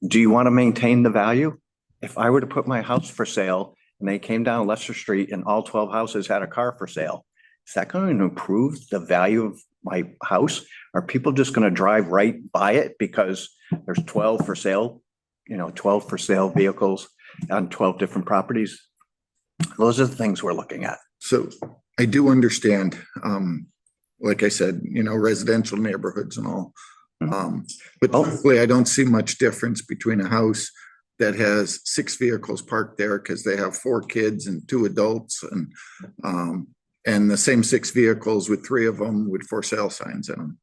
Do you want to maintain the value? If I were to put my house for sale and they came down Leicester Street and all 12 houses had a car for sale, is that going to improve the value of my house? Are people just going to drive right by it because there's 12 for sale, 12 for sale vehicles on 12 different properties? Those are the things we're looking at. So I do understand, like I said, residential neighborhoods and all. But typically I don't see much difference between a house that has 6 vehicles parked there because they have 4 kids and 2 adults and the same 6 vehicles with 3 of them with for sale signs in them.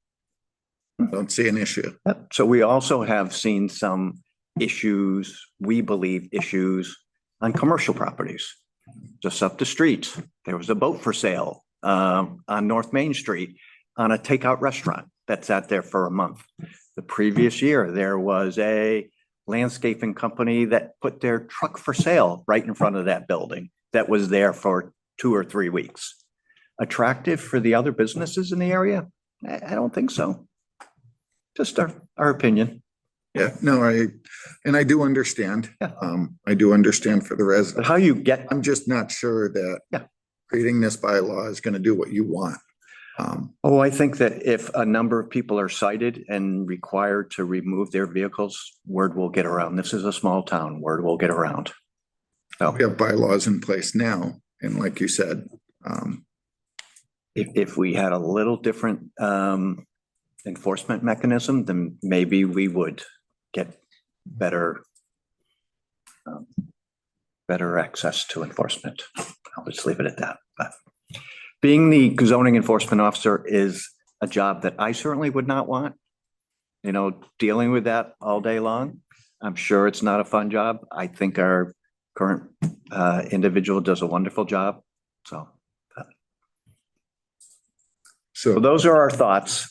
I don't see an issue. So we also have seen some issues, we believe issues on commercial properties. Just up the street, there was a boat for sale on North Main Street on a takeout restaurant that sat there for a month. The previous year, there was a landscaping company that put their truck for sale right in front of that building that was there for 2 or 3 weeks. Attractive for the other businesses in the area? I don't think so. Just our opinion. Yeah, no, I do understand. Yeah. I do understand for the But residents. how you get, I'm just not sure that Yeah. creating this bylaw is going to do what you want. I think that if a number of people are cited and required to remove their vehicles, word will get around. This is a small town, word will get around. So We have bylaws in place now, and like you said, if we had a little different enforcement mechanism, then maybe we would get better access to enforcement. I'll just leave it at that. But being the zoning enforcement officer is a job that I certainly would not want. Dealing with that all day long. I'm sure it's not a fun job. I think our current individual does a wonderful job. So those are our thoughts.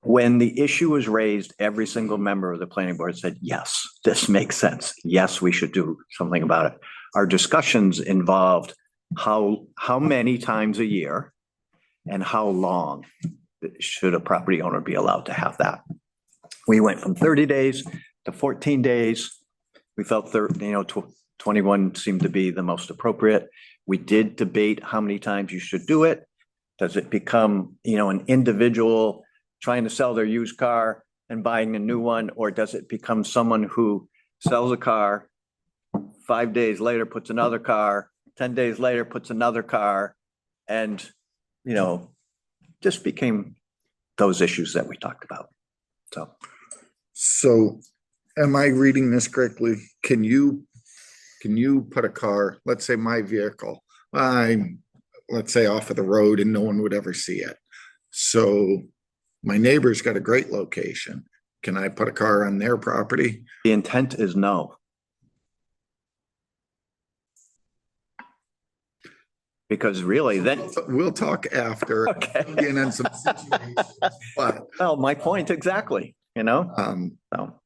When the issue was raised, every single member of the planning board said, yes, this makes sense. Yes, we should do something about it. Our discussions involved how many times a year and how long should a property owner be allowed to have that. We went from 30 days to 14 days. We felt 21 seemed to be the most appropriate. We did debate how many times you should do it. Does it become, an individual trying to sell their used car and buying a new one? Or does it become someone who sells a car, 5 days later puts another car, 10 days later puts another car, and, just became those issues that we talked about. So am I reading this correctly? Can you put a car, let's say my vehicle, let's say off of the road and no one would ever see it. So my neighbor's got a great location. Can I put a car on their property? The intent is no. Because really then. We'll talk after. Okay. Again, on some situations, but Well, my point exactly, So.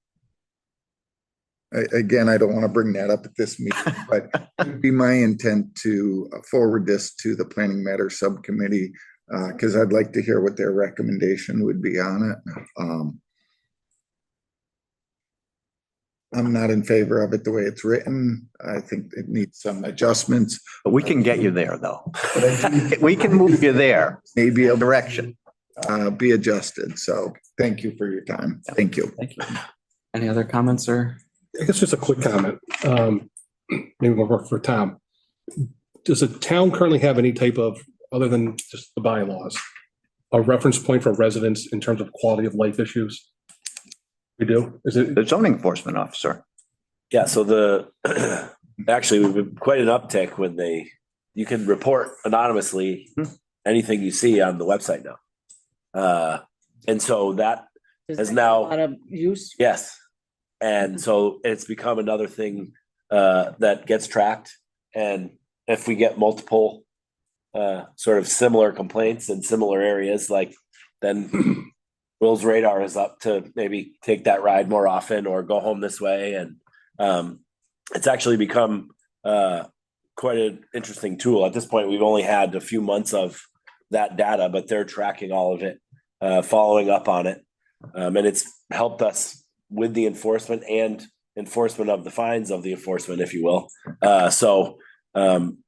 Again, I don't want to bring that up at this meeting, but it'd be my intent to forward this to the Planning Matters Subcommittee, because I'd like to hear what their recommendation would be on it. I'm not in favor of it the way it's written. I think it needs some adjustments. But we can get you there, though. We can move you there. Maybe a Direction. be adjusted. So thank you for your time. Thank you. Thank you. Any other comments or? I guess just a quick comment. Maybe we'll work for Tom. Does the town currently have any type of, other than just the bylaws, a reference point for residents in terms of quality of life issues? We do? Is it? The zoning enforcement officer. Yeah, so actually we've been quite an uptick when they you can report anonymously anything you see on the website now. And so that Does Is that now- get a lot of use? Yes. And so it's become another thing that gets tracked. And if we get multiple sort of similar complaints in similar areas, like then Will's radar is up to maybe take that ride more often or go home this way. And it's actually become quite an interesting tool. At this point, we've only had a few months of that data, but they're tracking all of it, following up on it. And it's helped us with the enforcement and enforcement of the fines of the enforcement, if you will. So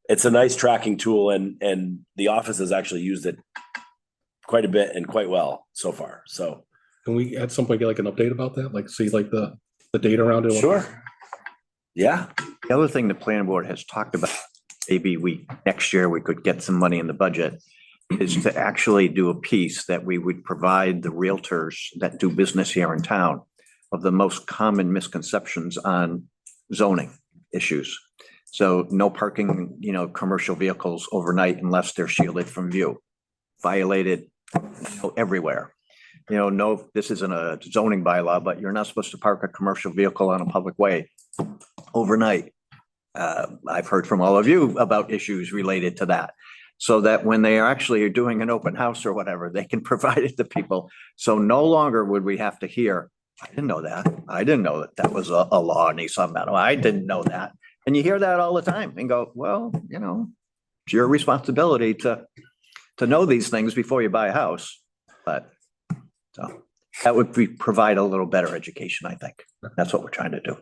it's a nice tracking tool, and the office has actually used it quite a bit and quite well so far. So Can we at some point get like an update about that? Like see like the data around it? sure. Yeah. The other thing the planning board has talked about, maybe next year we could get some money in the budget, is to actually do a piece that we would provide the realtors that do business here in town of the most common misconceptions on zoning issues. So no parking, commercial vehicles overnight unless they're shielded from view, violated everywhere. No, this isn't a zoning bylaw, but you're not supposed to park a commercial vehicle on a public way overnight. I've heard from all of you about issues related to that. So that when they are actually doing an open house or whatever, they can provide it to people. So no longer would we have to hear, I didn't know that. I didn't know that that was a law in East Long Meadow. I didn't know that. And you hear that all the time and go, well, it's your responsibility to know these things before you buy a house. But so that would provide a little better education, I think. That's what we're trying to do.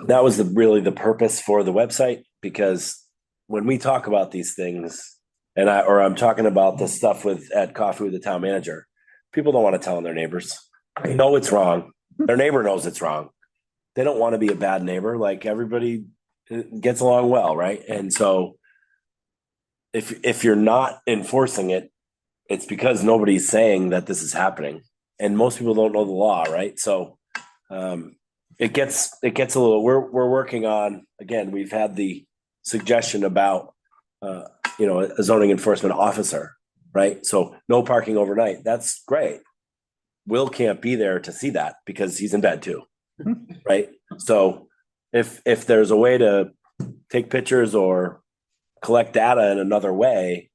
That was really the purpose for the website, because when we talk about these things, and I'm talking about the stuff at Coffee with the Town Manager, people don't want to tell their neighbors. They know it's wrong. Their neighbor knows it's wrong. They don't want to be a bad neighbor. Like, everybody gets along well, right? And so if you're not enforcing it, it's because nobody's saying that this is happening, and most people don't know the law, right? So it gets a little. We're working on, again, we've had the suggestion about a zoning enforcement officer, right? So no parking overnight. That's great. Will can't be there to see that because he's in bed too, right? So if there's a way to take pictures or collect data in another way,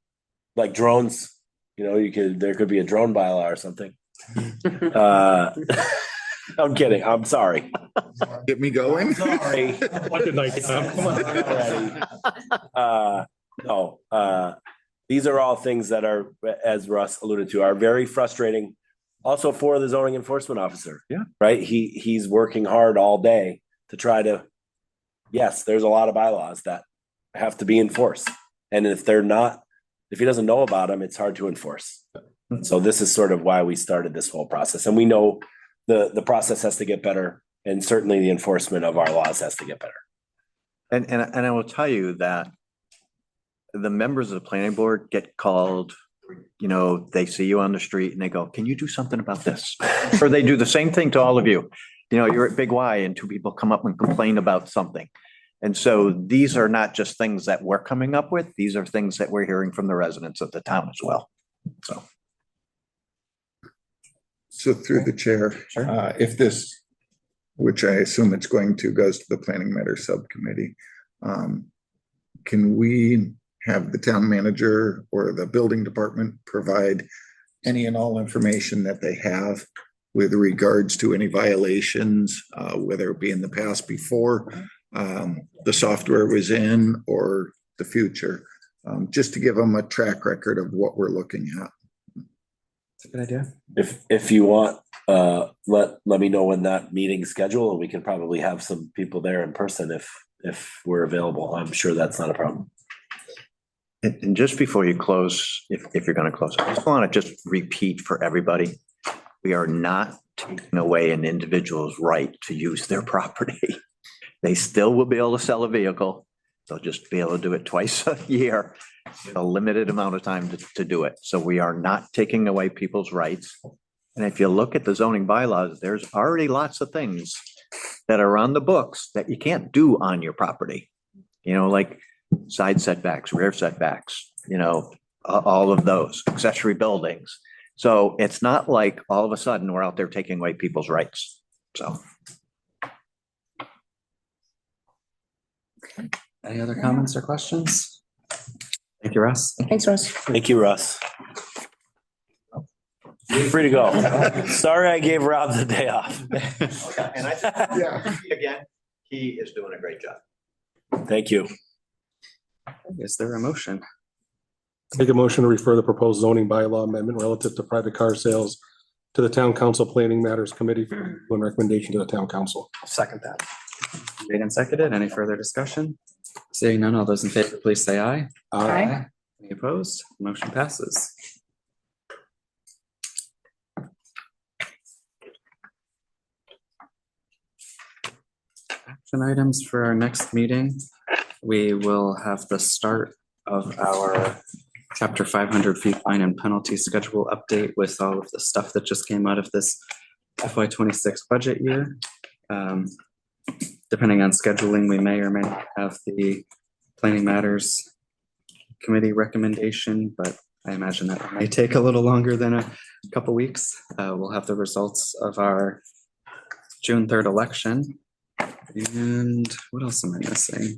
like drones, there could be a drone bylaw or something. I'm kidding. I'm sorry. Get me going? Sorry. Good night, Tom. Come on. These are all things that are, as Russ alluded to, are very frustrating. Also for the zoning enforcement officer. Yeah. Right. He's working hard all day to try to. Yes, there's a lot of bylaws that have to be enforced, and if he doesn't know about them, it's hard to enforce. So this is sort of why we started this whole process, and we know the process has to get better, and certainly the enforcement of our laws has to get better. And I will tell you that the members of the planning board get called, they see you on the street and they go, can you do something about this? Or they do the same thing to all of you. You're at Big Y and two people come up and complain about something. And so these are not just things that we're coming up with. These are things that we're hearing from the residents of the town as well. So through the chair, if this, which I assume it's going to, goes to the Planning Matters Subcommittee, can we have the town manager or the building department provide any and all information that they have with regards to any violations, whether it be in the past before the software was in or the future, just to give them a track record of what we're looking at. That's a good idea. If you want, let me know when that meeting's scheduled, and we can probably have some people there in person if we're available. I'm sure that's not a problem. And just before you close, if you're going to close, I just want to just repeat for everybody, we are not taking away an individual's right to use their property. They still will be able to sell a vehicle. They'll just be able to do it twice a year, a limited amount of time to do it. So we are not taking away people's rights. And if you look at the zoning bylaws, there's already lots of things that are on the books that you can't do on your property. Like side setbacks, rear setbacks, all of those accessory buildings. So it's not like all of a sudden we're out there taking away people's rights. So. Any other comments or questions? Thank you, Russ. Thanks, Russ. Thank you, Russ. You're free to go. Sorry I gave Rob the day off. And I think, again, he is doing a great job. Thank you. Is there a motion? Make a motion to refer the proposed zoning bylaw amendment relative to private car sales to the Town Council Planning Matters Committee for one recommendation to the Town Council. Second that. Made and seconded. Any further discussion? Seeing none, all those in favor, please say aye. Aye. Any opposed? Motion passes. Action items for our next meeting. We will have the start of our chapter 500 fee fine and penalty schedule update with all of the stuff that just came out of this FY26 budget year. Depending on scheduling, we may or may not have the planning matters committee recommendation, but I imagine that may take a little longer than a couple weeks. We'll have the results of our June 3rd election. And what else am I missing?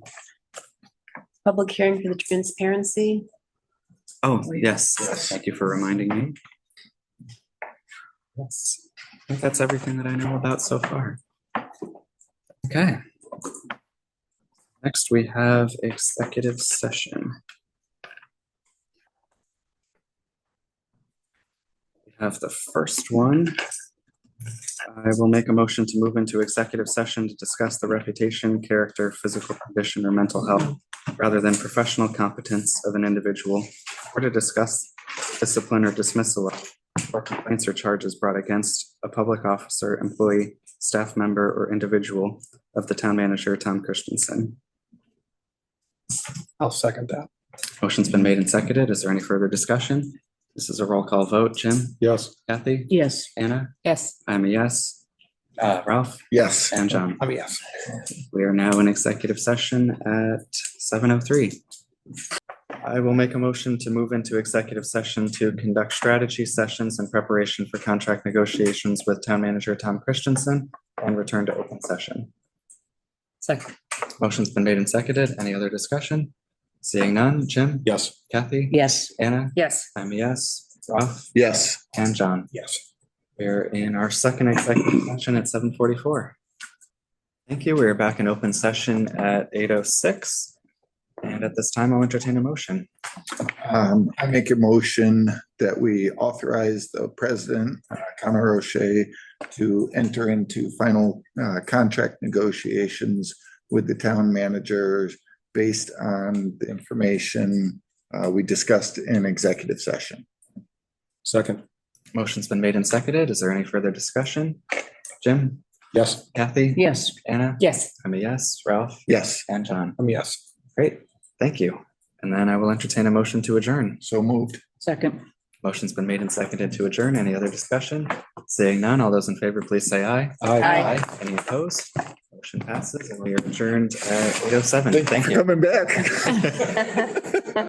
Public hearing for the transparency. Oh, yes. Thank you for reminding me. Yes, I think that's everything that I know about so far. Okay. Next, we have executive session. We have the first one. I will make a motion to move into executive session to discuss the reputation, character, physical condition, or mental health rather than professional competence of an individual, or to discuss discipline or dismissal of or complaints or charges brought against a public officer, employee, staff member, or individual of the town manager, Tom Christensen. I'll second that. Motion's been made and seconded. Is there any further discussion? This is a roll call vote. Jim? Yes. Kathy? Yes. Anna? Yes. I'm a yes. Ralph? Yes. And John? I mean, yes. We are now in executive session at 7:03. I will make a motion to move into executive session to conduct strategy sessions in preparation for contract negotiations with town manager Tom Christensen and return to open session. Second. Motion's been made and seconded. Any other discussion? Seeing none. Jim? Yes. Kathy? Yes. Anna? Yes. I'm a yes. Ralph? Yes. And John? Yes. We're in our second executive session at 7:44. Thank you. We're back in open session at 8:06. And at this time, I'll entertain a motion. I make a motion that we authorize the president, Connor O'Shea, to enter into final contract negotiations with the town managers based on the information we discussed in executive session. Second. Motion's been made and seconded. Is there any further discussion? Jim? Yes. Kathy? Yes. Anna? Yes. I'm a yes. Ralph? Yes. And John? I mean, yes. Great. Thank you. And then I will entertain a motion to adjourn. So moved. Second. Motion's been made and seconded to adjourn. Any other discussion? Seeing none, all those in favor, please say aye. Aye. Any opposed? Motion passes and we are adjourned at 8:07. Thank for you. coming back.